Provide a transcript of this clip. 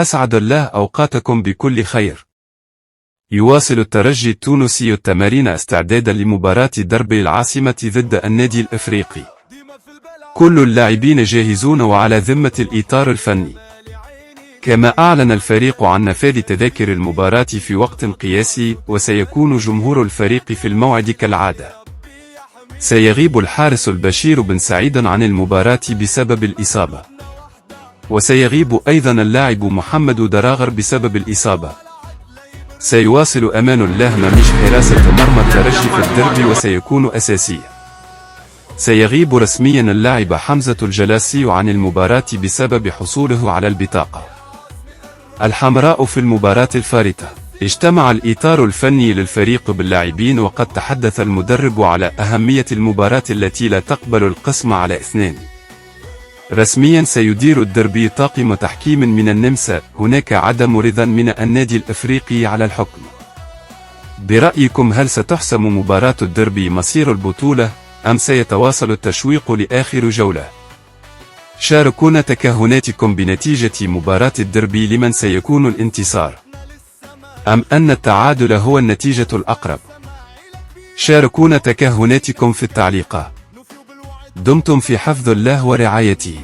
أسعد الله أوقاتكم بكل خير. يواصل الترجي التونسي التمارين استعدادا لمباراة ديربي العاصمة ضد النادي الإفريقي. كل اللاعبين جاهزون وعلى ذمة الإطار الفني. كما أعلن الفريق عن نفاذ تذاكر المباراة في وقت قياسي، وسيكون جمهور الفريق في الموعد كالعادة. سيغيب الحارس البشير بن سعيد عن المباراة بسبب الإصابة، وسيغيب أيضا اللاعب محمد دراغر بسبب الإصابة. سيواصل أمان الله مميش حراسة مرمى الترجي في الدربي وسيكون أساسي. سيغيب رسميا اللاعب حمزة الجلاسي عن المباراة بسبب حصوله على البطاقة الحمراء في المباراة الفارطة. اجتمع الإطار الفني للفريق باللاعبين، وقد تحدث المدرب على أهمية المباراة التي لا تقبل القسم على 2. رسميا سيدير الدربي طاقم تحكيم من النمسا. هناك عدم رضا من النادي الإفريقي على الحكم. برأيكم هل ستحسم مباراة الدربي مصير البطولة، أم سيتواصل التشويق لآخر جولة؟ شاركونا تكهناتكم بنتيجة مباراة الدربي، لمن سيكون الانتصار، أم أن التعادل هو النتيجة الأقرب؟ شاركونا تكهناتكم في التعليقات. دمتم في حفظ الله ورعايته.